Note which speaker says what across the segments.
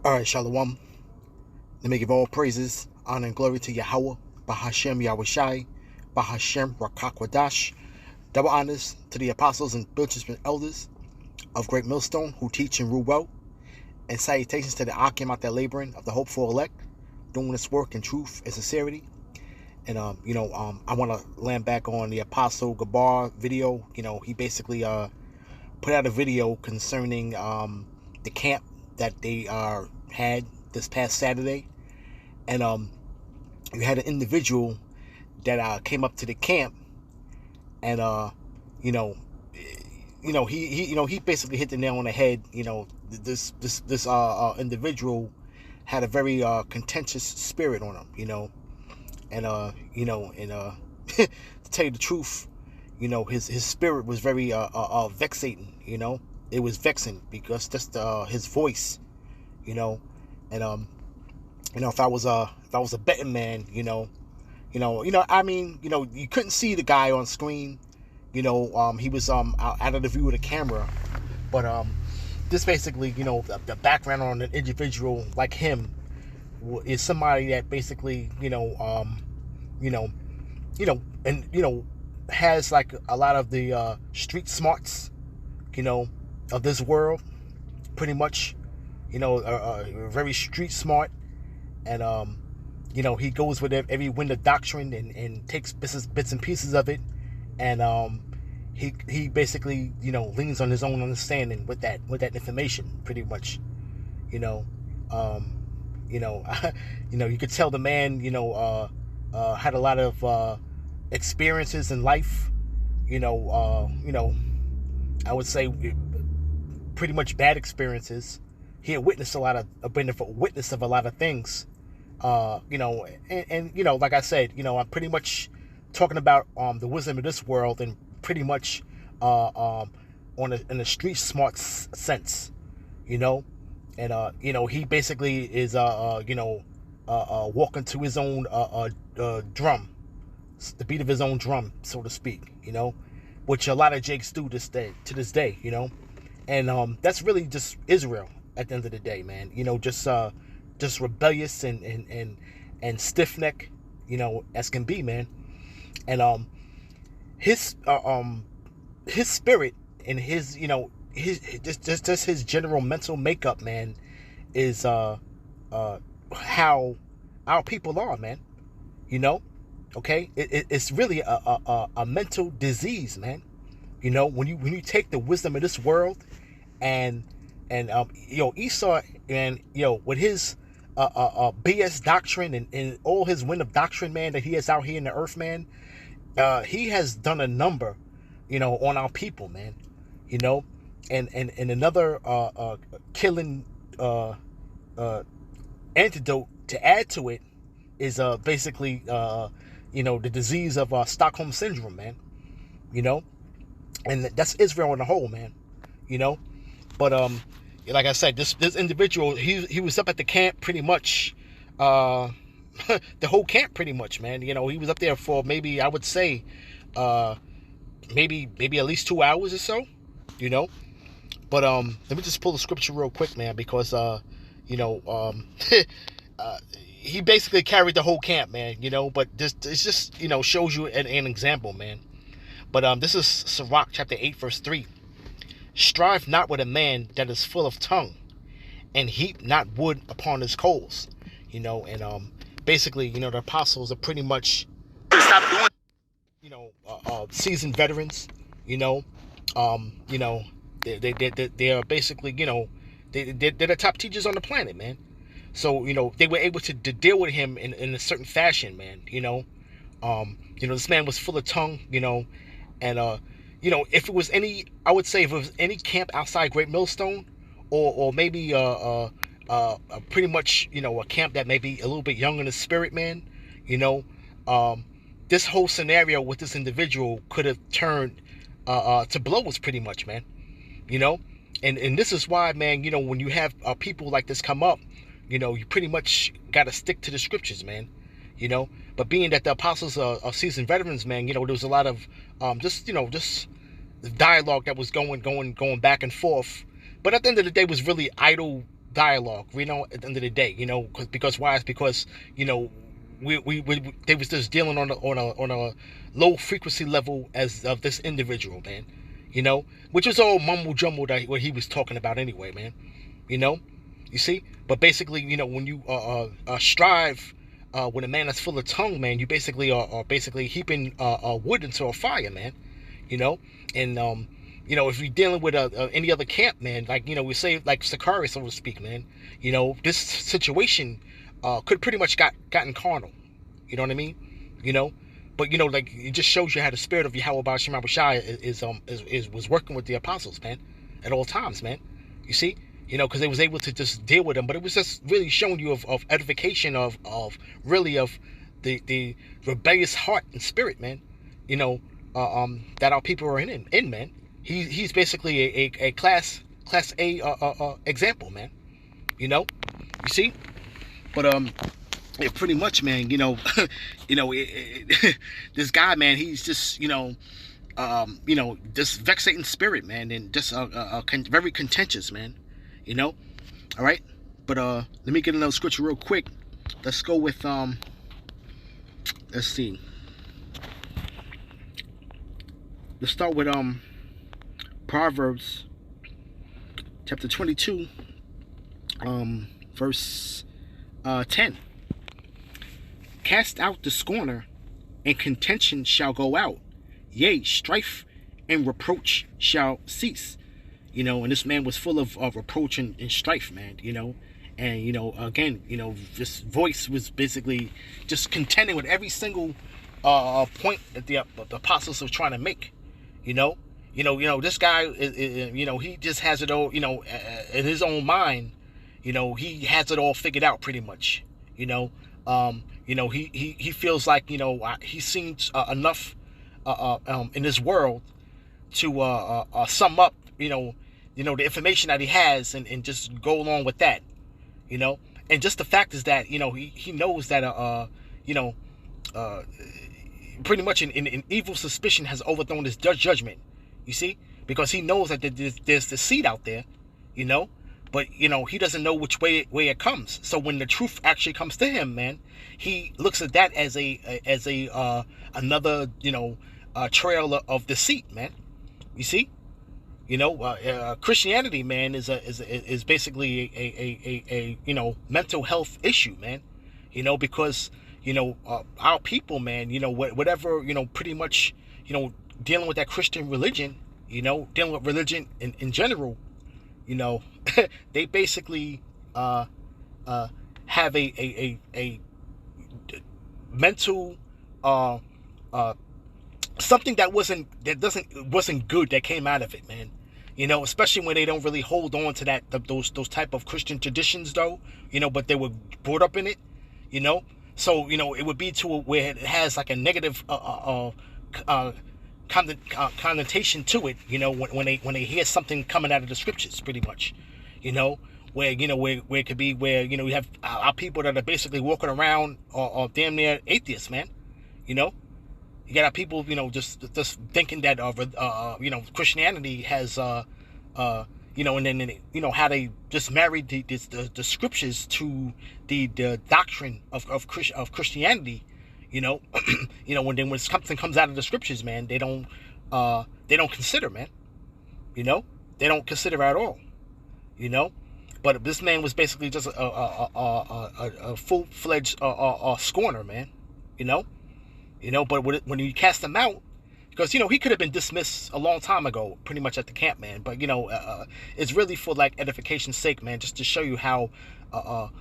Speaker 1: Alright, Shalom. Let me give all praises, honor, and glory to Yahweh, Bahashem Yahushai, Bahashem Rakakwadash. Double honors to the apostles and bishops and elders of Great Millstone who teach and rule well. And salutations to the Akim out there laboring of the hopeful elect, doing this work in truth and sincerity. And I want to land back on the Apostle Gabar video. He basically put out a video concerning the camp that they had this past Saturday. And you had an individual that came up to the camp, and he basically hit the nail on the head. This individual had a very contentious spirit on him. To tell you the truth, his spirit was very vexating. It was vexing because just his voice, and if I was a betting man, you couldn't see the guy on screen. He was out of the view of the camera, but this basically, the background on an individual like him is somebody that basically, has like a lot of the street smarts, of this world, pretty much, very street smart, and he goes with every wind of doctrine and takes bits and pieces of it, and he basically leans on his own understanding with that information, pretty much, you could tell the man had a lot of experiences in life, I would say pretty much bad experiences. He had witnessed been a witness of a lot of things, and like I said, I'm pretty much talking about the wisdom of this world, and pretty much in a street smart sense, and he basically is walking to his own drum, the beat of his own drum, so to speak, which a lot of Jakes do to this day, and that's really just Israel at the end of the day, man. Just rebellious and stiff neck, as can be, man. And his spirit and his his general mental makeup, man, is how our people are, man. Okay, it's really a mental disease, man. When you take the wisdom of this world and Esau, and with his BS doctrine and all his wind of doctrine, man, that he has out here in the earth, man, he has done a number, on our people, man. And another killing antidote to add to it is basically the disease of Stockholm syndrome, man. And that's Israel on the whole, man. But like I said, this individual, he was up at the camp pretty much, the whole camp pretty much, man. He was up there for maybe, I would say, maybe at least 2 hours or so, But let me just pull the scripture real quick, man, because he basically carried the whole camp, man. But it's just shows you an example, man. But this is Sirach chapter 8 verse 3. Strive not with a man that is full of tongue, and heap not wood upon his coals. And basically, the apostles are pretty much stop doing, seasoned veterans. They are basically, they're the top teachers on the planet, man. So they were able to deal with him in a certain fashion, man. This man was full of tongue, and if it was any, I would say if it was any camp outside Great Millstone, or maybe pretty much a camp that may be a little bit young in the spirit, man, this whole scenario with this individual could have turned to blows, pretty much, man. And this is why, man, when you have people like this come up, you pretty much got to stick to the scriptures, man. But being that the apostles are seasoned veterans, man, there was a lot of just dialogue that was going back and forth. But at the end of the day, it was really idle dialogue, you know, at the end of the day, you know, because why? It's because, you know, they was just dealing on a low frequency level as of this individual, man, you know, which was all mumble jumble that what he was talking about anyway, man, you know, you see. But basically, you know, when you strive when a man is full of tongue, man, you basically are basically heaping wood into a fire, man, you know. And you know, if you're dealing with any other camp, man, like, you know, we say like Sakari, so to speak, man, you know, this situation could pretty much gotten carnal, you know what I mean, you know. But you know, like, it just shows you how the spirit of Yahweh Ba'ashem Abishai was working with the apostles, man, at all times, man. You see, you know, because they was able to just deal with them, but it was just really showing you of edification of really of the rebellious heart and spirit, man, you know, that our people are in, man. He's basically a class A example, man, you know, you see. But yeah, pretty much, man, you know, you know, this guy, man, he's just, you know, just vexating spirit, man, and just very contentious, man, you know. All right, but let me get another scripture real quick. Let's go with let's see. Let's start with Proverbs chapter 22, verse 10. Cast out the scorner, and contention shall go out. Yea, strife and reproach shall cease. You know, and this man was full of reproach and strife, man, you know. And, you know, again, you know, this voice was basically just contending with every single point that the apostles were trying to make, you know. This guy, you know, he just has it all, you know, in his own mind, you know, he has it all figured out pretty much, you know. He feels like, you know, he's seen enough in this world to sum up, you know, the information that he has and just go along with that, you know. And just the fact is that, you know, he knows that pretty much an evil suspicion has overthrown his judgment, you see, because he knows that there's the seed out there, you know. But, you know, he doesn't know which way it comes. So when the truth actually comes to him, man, he looks at that as another, you know, trail of deceit, man. You see, you know, Christianity, man, is basically a you know, mental health issue, man. You know, because, you know, our people, man, you know, whatever, you know, pretty much, you know, dealing with that Christian religion, you know, dealing with religion in general, you know, they basically have a mental something that wasn't good that came out of it, man. You know, especially when they don't really hold on to those type of Christian traditions, though, you know, but they were brought up in it, you know. So, you know, it would be to where it has like a negative connotation to it, you know, when they hear something coming out of the scriptures, pretty much, you know, where it could be where, you know, you have our people that are basically walking around or damn near atheists, man, you know. You got our people, you know, just thinking that you know, Christianity has you know, and then, you know, how they just married the scriptures to the doctrine of Christianity, you know. You know, when something comes out of the scriptures, man, they don't consider, man, you know, they don't consider at all, you know. But this man was basically just a full-fledged scorner, man, you know. But when you cast him out, because, you know, he could have been dismissed a long time ago, pretty much at the camp, man. But, you know, it's really for, like, edification's sake, man, just to show you how of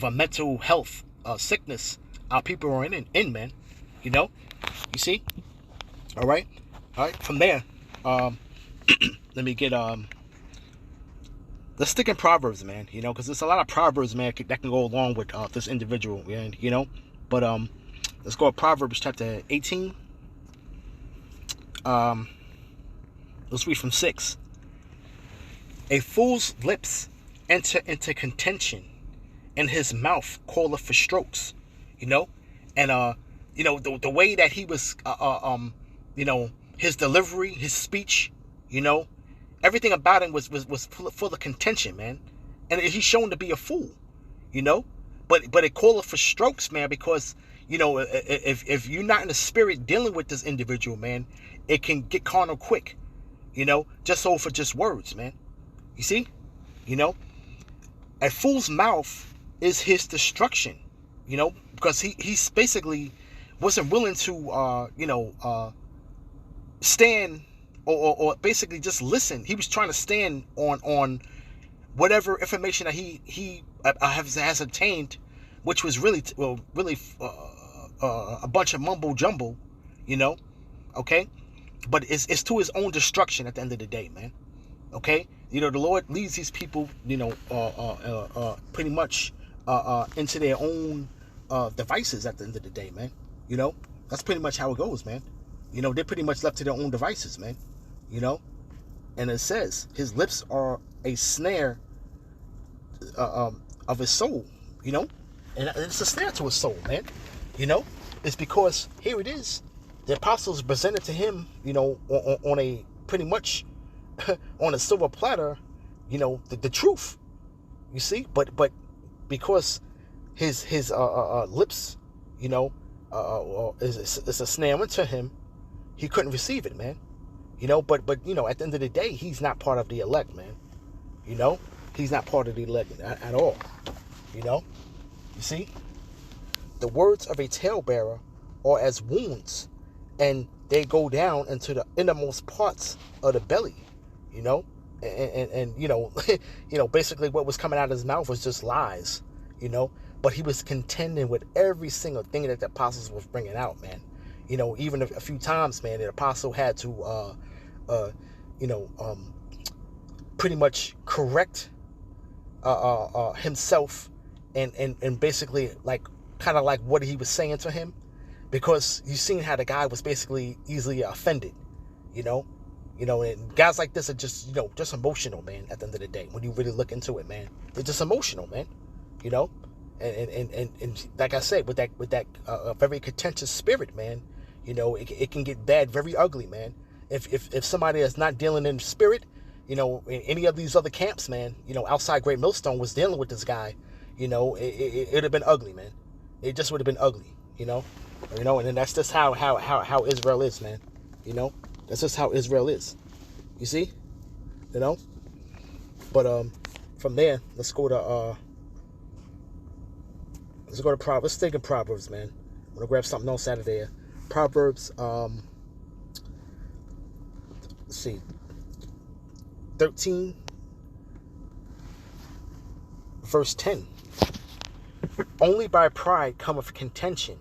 Speaker 1: a mental health sickness our people are in, man. You know, you see. All right. From there, let me get let's stick in Proverbs, man. You know, because there's a lot of Proverbs, man, that can go along with this individual, man. You know, but let's go to Proverbs chapter 18. Let's read from 6. A fool's lips enter into contention, and his mouth calleth for strokes. You know, and you know, the way that he was, you know, his delivery, his speech, you know, everything about him was full of contention, man. And he's shown to be a fool, you know. But it calleth for strokes, man, because, you know, if you're not in the spirit dealing with this individual, man, it can get carnal quick, you know, just over just words, man. You see? You know? A fool's mouth is his destruction, you know, because he's basically wasn't willing to stand or basically just listen. He was trying to stand on whatever information that he has obtained, which was really a bunch of mumbo jumbo, you know, okay? But it's to his own destruction at the end of the day, man. Okay, you know, the Lord leads these people, you know, pretty much into their own devices at the end of the day, man. You know, that's pretty much how it goes, man. You know, they're pretty much left to their own devices, man. You know, and it says his lips are a snare of his soul, you know, and it's a snare to his soul, man. You know, it's because here it is, the apostles presented to him, you know, on a pretty much on a silver platter, you know, the truth, you see, but because his lips, you know, is a snare unto him, he couldn't receive it, man. You know, but you know, at the end of the day, he's not part of the elect, man. You know, he's not part of the elect at all. You know, you see, the words of a talebearer are as wounds, and they go down into the innermost parts of the belly. You know, and you know, you know, basically what was coming out of his mouth was just lies. You know, but he was contending with every single thing that the apostles was bringing out, man. You know, even a few times, man, the apostle had to, pretty much correct himself and basically like kind of like what he was saying to him, because you seen how the guy was basically easily offended, you know, and guys like this are just, you know, just emotional, man. At the end of the day, when you really look into it, man, they're just emotional, man, you know, and like I said, with that very contentious spirit, man, you know, it can get bad, very ugly, man. If somebody is not dealing in spirit, you know, in any of these other camps, man, you know, outside Great Millstone was dealing with this guy, you know, it'd have been ugly, man. It just would have been ugly, you know, and then that's just how Israel is, man. You know, that's just how Israel is. You see, you know. But from there, let's go to Proverbs. Let's take in Proverbs, man. I'm gonna grab something else out of there. Proverbs, let's see, 13, verse 10. Only by pride cometh contention,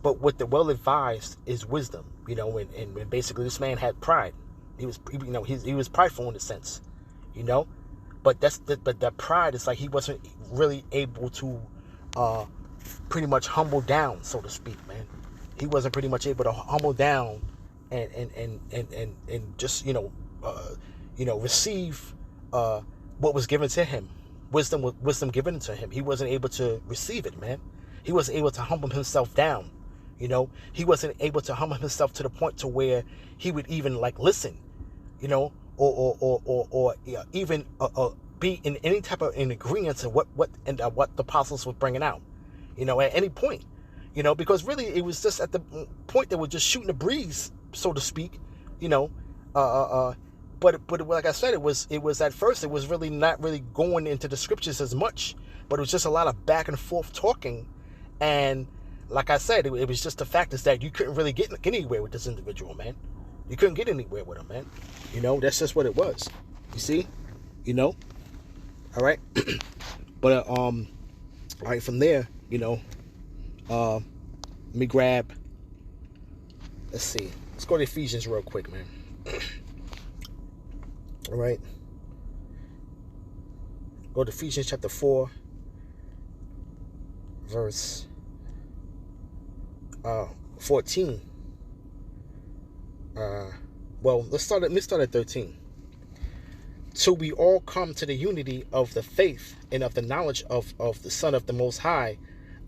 Speaker 1: but with the well-advised is wisdom. You know, and basically this man had pride. He was prideful in a sense, you know. But that pride is like he wasn't really able to pretty much humble down, so to speak, man. He wasn't pretty much able to humble down and just receive what was given to him. Wisdom given to him. He wasn't able to receive it, man. He wasn't able to humble himself down. You know, he wasn't able to humble himself to the point to where he would even like listen, you know, or even be in any type of in agreement to what the apostles were bringing out, you know, at any point, you know, because really it was just at the point they were just shooting a breeze, so to speak, you know, but like I said, it was at first it was really not really going into the scriptures as much, but it was just a lot of back and forth talking, and like I said, it was just the fact is that you couldn't really get anywhere with this individual, man. You couldn't get anywhere with him, man. You know, that's just what it was. You see, you know. All right, but all right, from there, you know, let me grab. Let's see. Let's go to Ephesians real quick, man. All right. Go to Ephesians chapter 4, verse 14. Let's start at 13. Till we all come to the unity of the faith and of the knowledge of the Son of the Most High,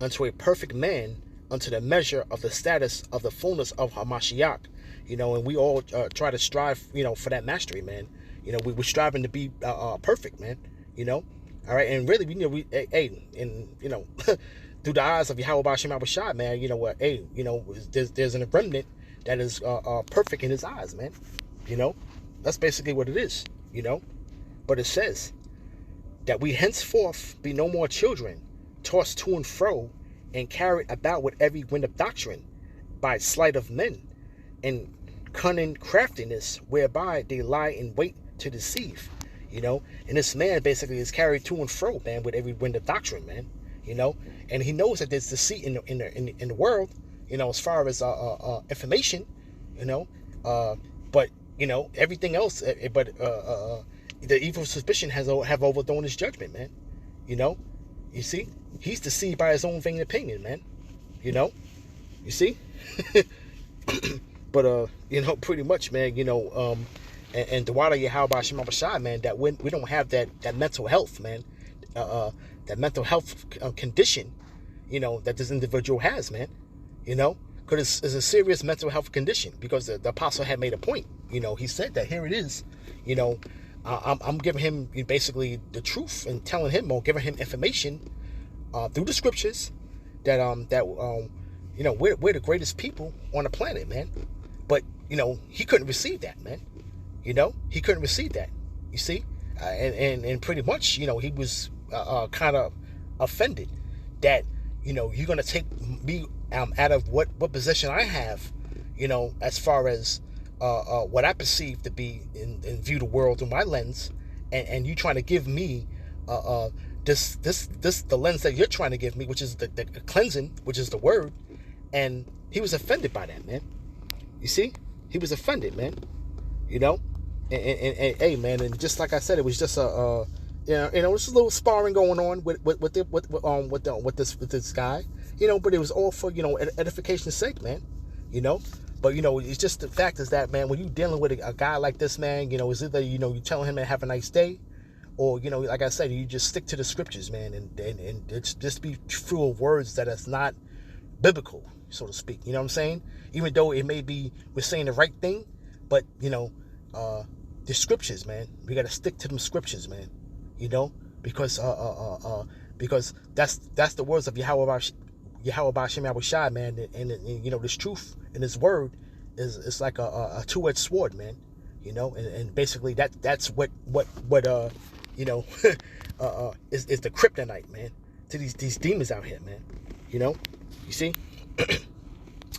Speaker 1: unto a perfect man, unto the measure of the status of the fullness of Hamashiach. You know, and we all try to strive, you know, for that mastery, man. You know, we're striving to be perfect, man. You know, All right, and really, and through the eyes of Yahweh Bashim Abishai, man, you know what? Hey, there's a remnant that is perfect in his eyes, man. You know, that's basically what it is. But it says that we henceforth be no more children, tossed to and fro, and carried about with every wind of doctrine, by sleight of men, and cunning craftiness, whereby they lie in wait to deceive. And this man basically is carried to and fro, man, with every wind of doctrine, man. And he knows that there's deceit in the world, as far as information, but everything else, but the evil suspicion have overthrown his judgment, man. You see, he's deceived by his own vain opinion, man. You see. But pretty much, man, and the water Yahweh Shema Bashai, man, that we don't have that mental health, man, that mental health condition, that this individual has, man, because it's a serious mental health condition, because the apostle had made a point, he said that here it is, I'm giving him basically the truth and telling him, or giving him information through the scriptures that we're the greatest people on the planet, man. But he couldn't receive that, man. He couldn't receive that. You see, and pretty much, he was kind of offended that you're gonna take me out of what position I have, as far as what I perceive to be and view the world through my lens, and you trying to give me this the lens that you're trying to give me, which is the cleansing, which is the word. And he was offended by that, man. You see, he was offended, man. And hey, man, and just like I said, it was just just a little sparring going on with this guy, but it was all for edification's sake, man. But it's just the fact is that, man, when you dealing with a guy like this, man, it's either you telling him to have a nice day, or like I said, you just stick to the scriptures, man, and it's just be true of words that is not biblical, so to speak. You know what I'm saying? Even though it may be we're saying the right thing, but the scriptures, man, we got to stick to them scriptures, man. Because that's the words of Yahweh Bashim Yahushai, man, and this truth in His word is like a two-edged sword, man. And basically that's what is the kryptonite, man, to these demons out here, man. You see.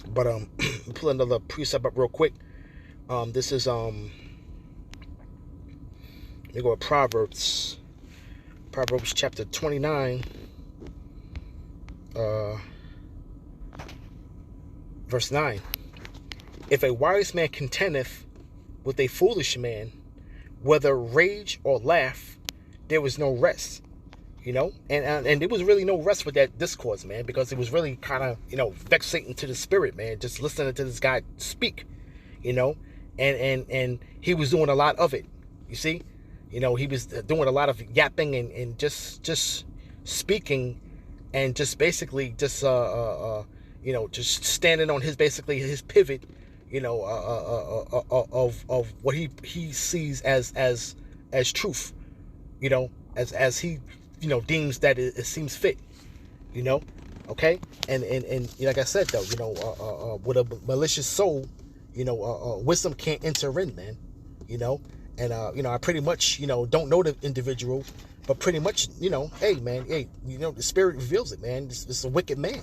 Speaker 1: But pull another precept up real quick. This is let me go with Proverbs chapter 29, verse 9. If a wise man contendeth with a foolish man, whether rage or laugh, there was no rest. And there was really no rest with that discourse, man, because it was really kind of, vexating to the spirit, man, just listening to this guy speak, and he was doing a lot of it, you see, he was doing a lot of yapping and just speaking, and just basically just standing on his pivot, of what he sees as truth, as he deems that it seems fit, okay, and like I said, though, with a malicious soul, wisdom can't enter in, man, and I pretty much don't know the individual, but pretty much hey, man, hey, the spirit reveals it, man. It's a wicked man,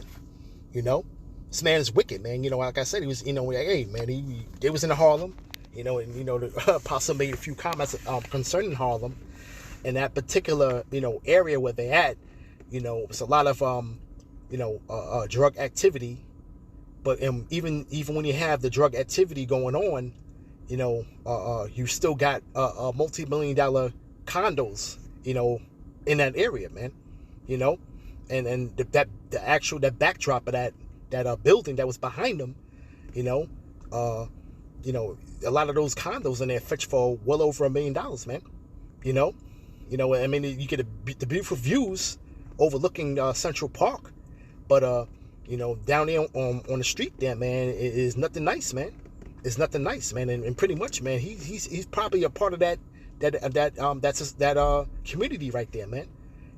Speaker 1: this man is wicked, man. Like I said, he was, hey, man, they was in Harlem, and the apostle made a few comments concerning Harlem. In that particular, area where they at, it's a lot of, drug activity. But even when you have the drug activity going on, you still got multi-million-dollar condos, in that area, man. And that backdrop of that building that was behind them, a lot of those condos in there fetch for well over $1 million, man. I mean, you get the beautiful views overlooking Central Park, but down there on the street there, man, it is nothing nice, man. It's nothing nice, man, and pretty much, man, he's probably a part of that community right there, man.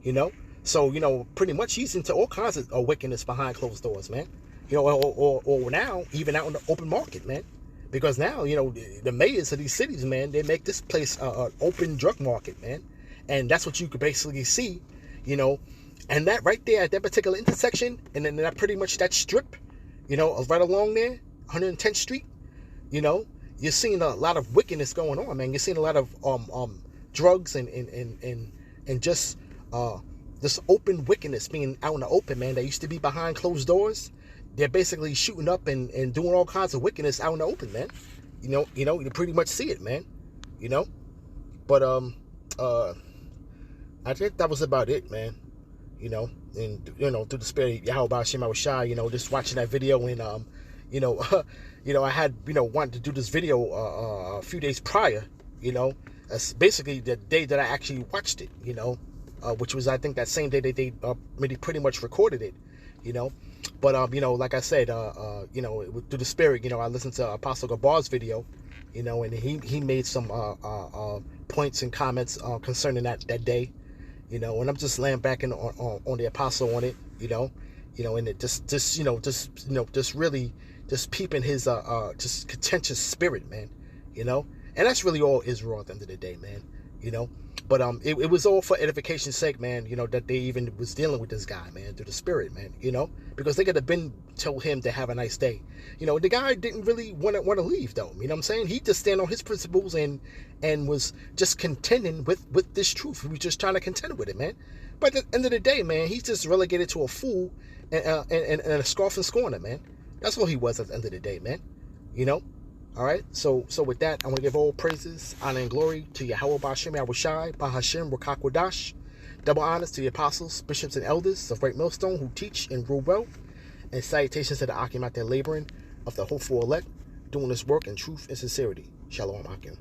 Speaker 1: you know. So, pretty much he's into all kinds of wickedness behind closed doors, man. Or now even out in the open market, man. Because now, the mayors of these cities, man, they make this place an open drug market, man. And that's what you could basically see, and that right there at that particular intersection, and then that pretty much that strip, right along there, 110th Street, you're seeing a lot of wickedness going on, man. You're seeing a lot of drugs and just this open wickedness being out in the open, man. That used to be behind closed doors. They're basically shooting up and doing all kinds of wickedness out in the open, man. You pretty much see it, man. But I think that was about it, man. And through the spirit of Yahweh Hashem Shai, just watching that video, and I had wanted to do this video a few days prior, that's basically the day that I actually watched it, which was, I think, that same day that they pretty much recorded it, But like I said, through the spirit, I listened to Apostle Gabar's video, and he made some points and comments concerning that day, and I'm just laying back on the apostle on it, and it just really just peeping his just contentious spirit, man, and that's really all Israel at the end of the day, man, But it was all for edification's sake, man, that they even was dealing with this guy, man, through the spirit, man, because they could have been told him to have a nice day. The guy didn't really want to leave, though. You know what I'm saying? He just stand on his principles and was just contending with this truth. He was just trying to contend with it, man. But at the end of the day, man, he's just relegated to a fool and a scoff and scorner, man. That's all he was at the end of the day, man. All right, so with that, I want to give all praises, honor, and glory to Yahweh Ba'Shem Yahushai, Bahashem Rakakwadash. Double honors to the apostles, bishops, and elders of Great Millstone who teach and rule well. And salutations to the Akim out there laboring, of the hopeful elect, doing this work in truth and sincerity. Shalom Akim.